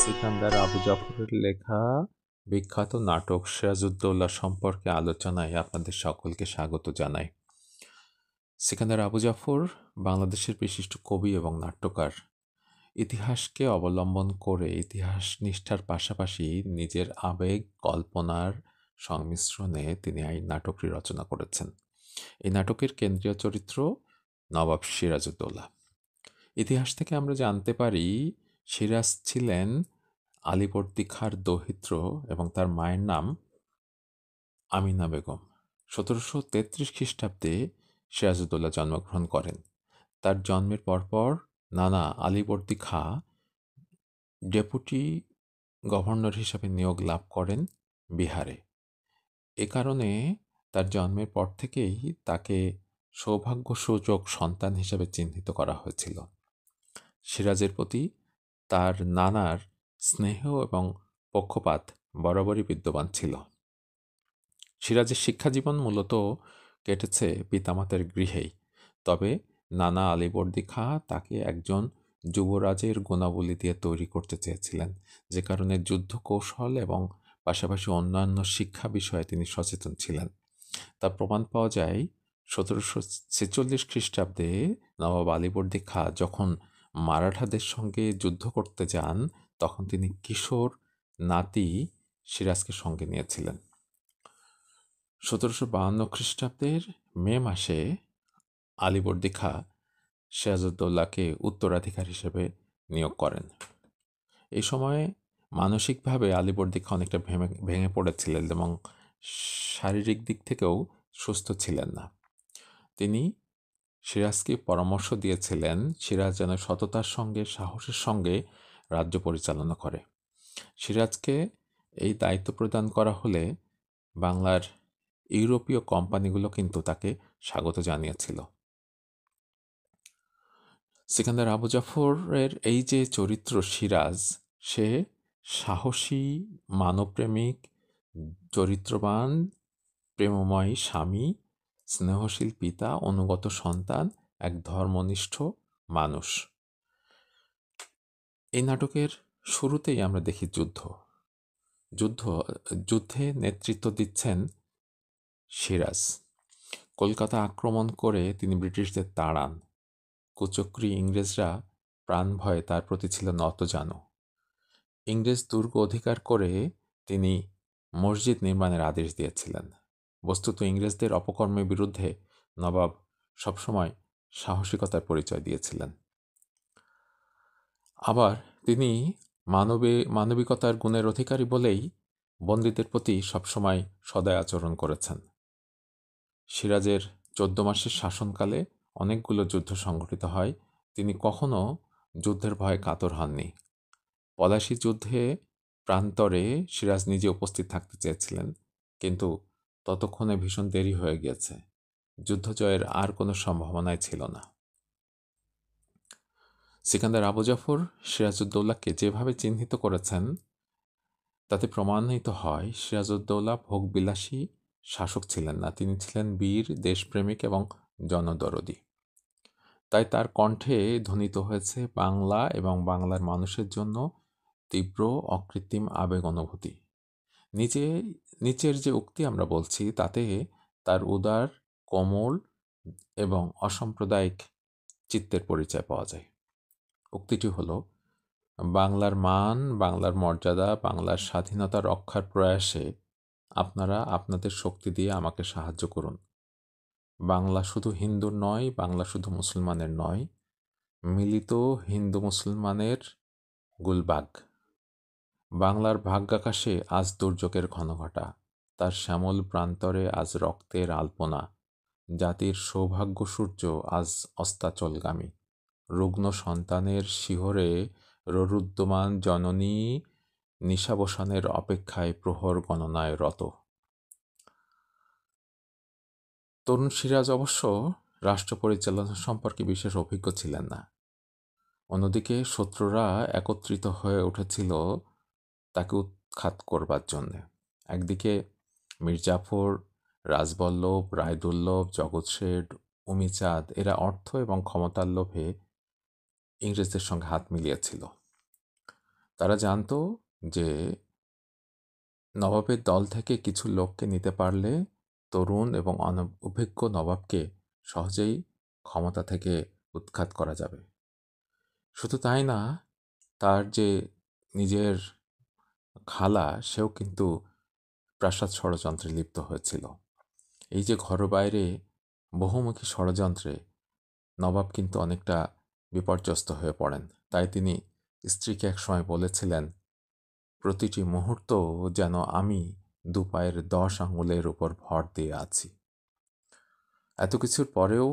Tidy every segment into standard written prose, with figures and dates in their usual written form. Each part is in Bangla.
সিকান্দার আবু জাফরের লেখা বিখ্যাত নাটক সিরাজউদ্দৌলা সম্পর্কে আলোচনায় আপনাদের সকলকে স্বাগত জানাই। সিকান্দার আবু জাফর বাংলাদেশের বিশিষ্ট কবি এবং নাট্যকার। ইতিহাসকে অবলম্বন করে ইতিহাস নিষ্ঠার পাশাপাশি নিজের আবেগ কল্পনার সংমিশ্রণে তিনি এই নাটকটি রচনা করেছেন। এই নাটকের কেন্দ্রীয় চরিত্র নবাব সিরাজউদ্দৌলা। ইতিহাস থেকে আমরা জানতে পারি সিরাজ ছিলেন আলীবর্দী খাঁর দৌহিত্র এবং তার মায়ের নাম আমিনা বেগম। ১৭৩৩ খ্রিস্টাব্দে সিরাজউদ্দৌলা জন্মগ্রহণ করেন। তার জন্মের পরপর নানা আলীবর্দী খাঁ ডেপুটি গভর্নর হিসাবে নিয়োগ লাভ করেন বিহারে। এ কারণে তার জন্মের পর থেকেই তাকে সৌভাগ্যসূচক সন্তান হিসাবে চিহ্নিত করা হয়েছিল। সিরাজের প্রতি তার নানার স্নেহ এবং পক্ষপাত বরাবরই বিদ্যমান ছিল। সিরাজের শিক্ষাজীবন মূলত কেটেছে পিতামাতার গৃহেই, তবে নানা আলীবর্দী খাঁ তাকে একজন যুবরাজের গুণাবলী দিয়ে তৈরি করতে চেয়েছিলেন, যে কারণে যুদ্ধ কৌশল এবং পাশাপাশি অন্যান্য শিক্ষা বিষয়ে তিনি সচেতন ছিলেন। তার প্রমাণ পাওয়া যায় ১৭৪৬ খ্রিস্টাব্দে নবাব আলীবর্দী খাঁ যখন মারাঠাদের সঙ্গে যুদ্ধ করতে যান, তখন তিনি কিশোর নাতি সিরাজকে সঙ্গে নিয়েছিলেন। ১৭৫২ খ্রিস্টাব্দের মে মাসে আলীবর্দী খাঁ সিরাজউদ্দৌলাকে উত্তরাধিকার হিসেবে নিয়োগ করেন। এই সময়ে মানসিকভাবে আলীবর্দী খাঁ অনেকটা ভেঙে পড়েছিলেন এবং শারীরিক দিক থেকেও সুস্থ ছিলেন না। তিনি সিরাজকে পরামর্শ দিয়েছিলেন সিরাজ যেন সততার সঙ্গে সাহসের সঙ্গে রাজ্য পরিচালনা করে। সিরাজকে এই দায়িত্ব প্রদান করা হলে বাংলার ইউরোপীয় কোম্পানিগুলো কিন্তু তাকে স্বাগত জানিয়েছিল। সিকান্দার আবু জাফরের এই যে চরিত্র সিরাজ, সে সাহসী, মানবপ্রেমিক, চরিত্রবান, প্রেমময় স্বামী, স্নেহশীল পিতা, অনুগত সন্তান, এক ধর্মনিষ্ঠ মানুষ। এই নাটকের শুরুতেই আমরা দেখি যুদ্ধে নেতৃত্ব দিচ্ছেন সিরাজ। কলকাতা আক্রমণ করে তিনি ব্রিটিশদের তাড়ান। কুচক্রী ইংরেজরা প্রাণ ভয়ে তার প্রতি ছিল নতজানু। ইংরেজ দুর্গ অধিকার করে তিনি মসজিদ নির্মাণের আদেশ দিয়েছিলেন। বস্তুত ইংরেজদের অপকর্মের বিরুদ্ধে নবাব সবসময় সাহসিকতার পরিচয় দিয়েছিলেন। আবার তিনি মানবিকতার গুণের অধিকারী বলেই বন্দীদের প্রতি সবসময় সদয় আচরণ করেছেন। সিরাজের ১৪ মাসের শাসনকালে অনেকগুলো যুদ্ধ সংঘটিত হয়। তিনি কখনো যুদ্ধের ভয়ে কাতর হননি। পলাশী যুদ্ধে প্রান্তরে সিরাজ নিজে উপস্থিত থাকতে চেয়েছিলেন, কিন্তু ততক্ষণে ভীষণ দেরি হয়ে গিয়েছে। যুদ্ধ জয়ের আর কোনো সম্ভাবনাই ছিল না। সিকান্দার আবু জাফর সিরাজউদ্দৌলাকে যেভাবে চিহ্নিত করেছেন, তাতে প্রমাণিত হয় সিরাজউদ্দৌলা ভোগবিলাসী শাসক ছিলেন না, তিনি ছিলেন বীর, দেশপ্রেমিক এবং জনদরদী। তাই তার কণ্ঠে ধ্বনিত হয়েছে বাংলা এবং বাংলার মানুষের জন্য তীব্র অকৃত্রিম আবেগ অনুভূতি। নিচের যে উক্তি আমরা বলছি, তাতে তার উদার, কোমল এবং অসাম্প্রদায়িক চিত্তের পরিচয় পাওয়া যায়। উক্তিটি হল, বাংলার মান, বাংলার মর্যাদা, বাংলার স্বাধীনতা রক্ষার প্রয়াসে আপনারা আপনাদের শক্তি দিয়ে আমাকে সাহায্য করুন। বাংলা শুধু হিন্দুর নয়, বাংলা শুধু মুসলমানের নয়, মিলিত হিন্দু মুসলমানের গুলবাগ। বাংলার ভাগ্যাকাশে আজ দুর্যোগের ঘনঘটা, তার শ্যামল প্রান্তরে আজ রক্তের আলপনা। জাতির সৌভাগ্য সূর্য আজ অস্তাচলগামী। রুগ্ন সন্তানের শিহরে ররুদ্যমান জননী নিশাবসানের অপেক্ষায় প্রহর গণনায় রত। তরুণ সিরাজ অবশ্য রাষ্ট্র পরিচালনা সম্পর্কে বিশেষ অভিজ্ঞ ছিলেন না। অন্যদিকে শত্রুরা একত্রিত হয়ে উঠেছিল তাকে উৎখাত করবার জন্যে। একদিকে মির্জাফর, রাজবল্লভ, রায়দুল্লভ, জগৎ শেঠ, উমিচাঁদ, এরা অর্থ এবং ক্ষমতার লোভে ইংরেজদের সঙ্গে হাত মিলিয়েছিল। তারা জানতো যে নবাবের দল থেকে কিছু লোককে নিতে পারলে তরুণ এবং অনভিজ্ঞ নবাবকে সহজেই ক্ষমতা থেকে উৎখাত করা যাবে। শুধু তাই না, তার যে নিজের খালা সেও কিন্তু প্রাসাদ ষড়যন্ত্রে লিপ্ত হয়েছিল। এই যে ঘর বাইরে বহুমুখী ষড়যন্ত্রে নবাব কিন্তু অনেকটা বিপর্যস্ত হয়ে পড়েন। তাই তিনি স্ত্রীকে একসময় বলেছিলেন, প্রতিটি মুহূর্ত যেন আমি দুপায়ের 10 আঙুলের উপর ভর দিয়ে আছি। এত কিছুর পরেও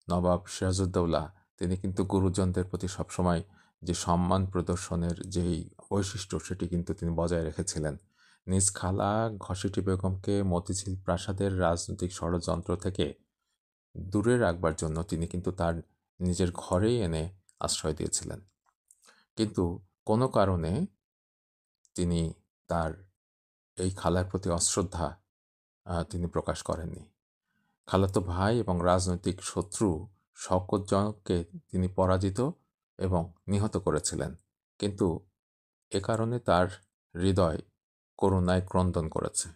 নবাব সিরাজউদ্দৌলা তিনি কিন্তু গুরুজনদের প্রতি সবসময় যে সম্মান প্রদর্শনের যেই বৈশিষ্ট্য সেটি কিন্তু তিনি বজায় রেখেছিলেন। নিজ খালা ঘসিটি বেগমকে মতিঝিল প্রাসাদের রাজনৈতিক ষড়যন্ত্র থেকে দূরে রাখবার জন্য তিনি কিন্তু তার নিজের ঘরেই এনে আশ্রয় দিয়েছিলেন। কিন্তু কোনো কারণে তিনি তার এই খালার প্রতি অশ্রদ্ধা তিনি প্রকাশ করেননি। খালাতো ভাই এবং রাজনৈতিক শত্রু শওকতজংকে তিনি পরাজিত এবং নিহত করেছিলেন, কিন্তু এ কারণে তার হৃদয় করুণায় ক্রন্দন করেছে।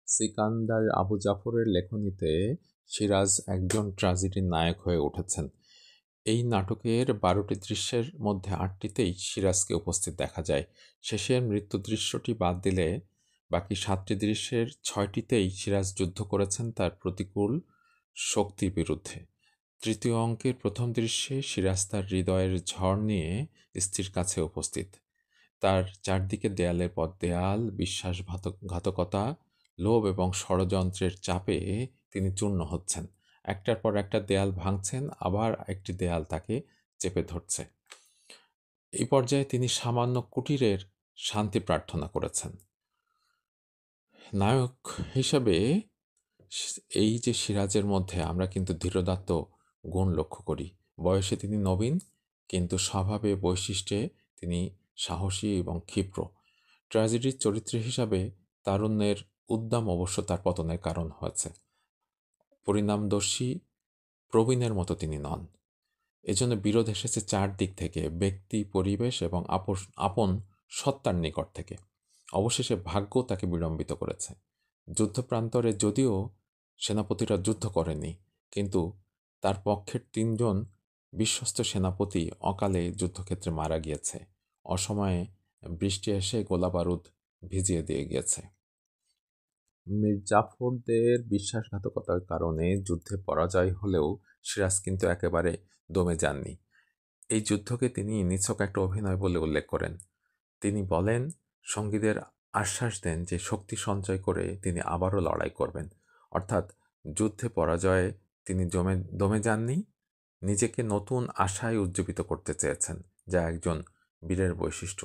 সিকান্দার আবু জাফরের লেখনীতে সিরাজ একজন ট্র্যাজেডির নায়ক হয়ে উঠেছেন। এই নাটকের 12টি দৃশ্যের মধ্যে 8টিতেই সিরাজকে উপস্থিত দেখা যায়। শেষের মৃত্যু দৃশ্যটি বাদ দিলে বাকি 7টি দৃশ্যের 6টিতেই সিরাজ যুদ্ধ করেছেন তার প্রতিকূল শক্তির বিরুদ্ধে। তৃতীয় অঙ্কের প্রথম দৃশ্যে সিরাজ তার হৃদয়ের ঝড় নিয়ে স্ত্রীর কাছে উপস্থিত। তার চারদিকে দেয়ালের পর দেয়াল, বিশ্বাসঘাতকতা, লোভ এবং ষড়যন্ত্রের চাপে তিনি চূর্ণ হচ্ছেন। একটার পর একটা দেয়াল ভাঙছেন, আবার একটি দেয়াল তাকে চেপে ধরছে। এই পর্যায়ে তিনি সামান্য কুটিরের শান্তি প্রার্থনা করেছেন। নায়ক হিসাবে এই যে সিরাজের মধ্যে আমরা কিন্তু ধীরোদাত্ত গুণ লক্ষ্য করি। বয়সে তিনি নবীন, কিন্তু স্বভাবে বৈশিষ্ট্যে তিনি সাহসী এবং ক্ষিপ্র। ট্র্যাজেডির চরিত্র হিসাবে তারুণ্যের উদ্দাম অবশ্য তার পতনের কারণ হয়েছে। পরিণামদর্শী প্রবীণের মতো তিনি নন। এজন্য বিরোধ এসেছে চারদিক থেকে, ব্যক্তি, পরিবেশ এবং আপন সত্তার নিকট থেকে। অবশেষে ভাগ্য তাকে বিড়ম্বিত করেছে। যুদ্ধপ্রান্তরে যদিও সেনাপতিরা যুদ্ধ করেনি, কিন্তু তার পক্ষের 3জন বিশ্বস্ত সেনাপতি অকালে যুদ্ধক্ষেত্রে মারা গিয়েছে। অসময়ে বৃষ্টি এসে গোলাবারুদ ভিজিয়ে দিয়ে গিয়েছে। মীর জাফরদের বিশ্বাসঘাতকতার কারণে যুদ্ধে পরাজয় হলেও সিরাজ কিন্তু একেবারে দমে যাননি। এই যুদ্ধকে তিনি নিছক একটা অভিনয় বলে উল্লেখ করেন। তিনি বলেন, সঙ্গীদের আশ্বাস দেন যে শক্তি সঞ্চয় করে তিনি আবারও লড়াই করবেন। অর্থাৎ যুদ্ধে পরাজয়ে তিনি দমে যাননি, নিজেকে নতুন আশায় উজ্জীবিত করতে চেয়েছেন, যা একজন বীরের বৈশিষ্ট্য।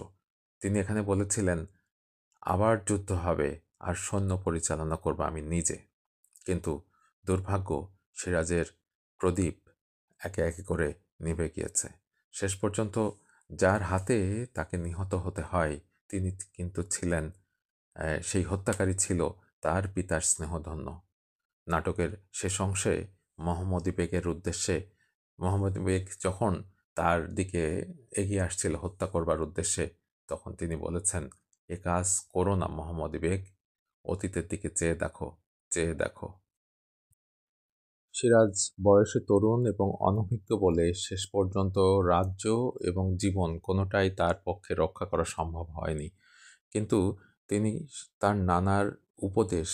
তিনি এখানে বলেছিলেন, আবার যুদ্ধ হবে আর সৈন্য পরিচালনা করব আমি নিজে। কিন্তু দুর্ভাগ্য, সিরাজের প্রদীপ একে একে করে নিভে গিয়েছে। শেষ পর্যন্ত যার হাতে তাকে নিহত হতে হয় তিনি কিন্তু ছিলেন, সেই হত্যাকারী ছিল তার পিতার স্নেহধন্য। নাটকের শেষ অংশে মোহাম্মদী বেগ যখন তার দিকে এগিয়ে আসছিল হত্যা করবার উদ্দেশ্যে, তখন তিনি বলেছেন, এ কাজ করো না মোহাম্মদী বেগ, অতীতের দিকে চেয়ে দেখো, চেয়ে দেখো। সিরাজ বয়সে তরুণ এবং অনভিজ্ঞ বলে শেষ পর্যন্ত রাজ্য এবং জীবন কোনোটাই তার পক্ষে রক্ষা করা সম্ভব হয়নি, কিন্তু তিনি তার নানার উপদেশ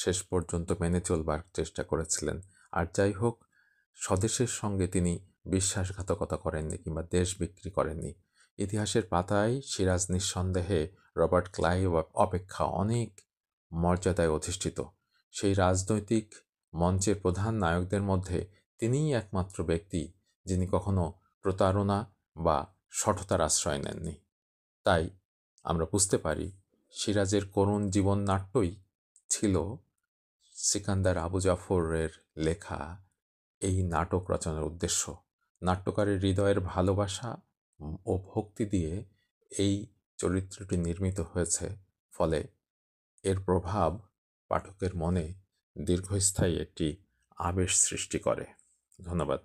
শেষ পর্যন্ত মেনে চলবার চেষ্টা করেছিলেন। আর যাই হোক, স্বদেশের সঙ্গে তিনি বিশ্বাসঘাতকতা করেননি কিংবা দেশ বিক্রি করেননি। ইতিহাসের পাতায় সিরাজ নিঃসন্দেহে রবার্ট ক্লাইভ অপেক্ষা অনেক মর্যাদায় অধিষ্ঠিত। সেই রাজনৈতিক মঞ্চের প্রধান নায়কদের মধ্যে তিনিই একমাত্র ব্যক্তি যিনি কখনো প্রতারণা বা শঠতার আশ্রয় নেননি। তাই আমরা বুঝতে পারি সিরাজের করুণ জীবননাট্যই ছিল সিকান্দার আবু জাফরের লেখা এই নাটক রচনার উদ্দেশ্য। নাট্যকারের হৃদয়ের ভালোবাসা ও ভক্তি দিয়ে এই চরিত্রটি নির্মিত হয়েছে, ফলে এর প্রভাব পাঠকের মনে দীর্ঘস্থায়ী একটি আবেশ সৃষ্টি করে। ধন্যবাদ।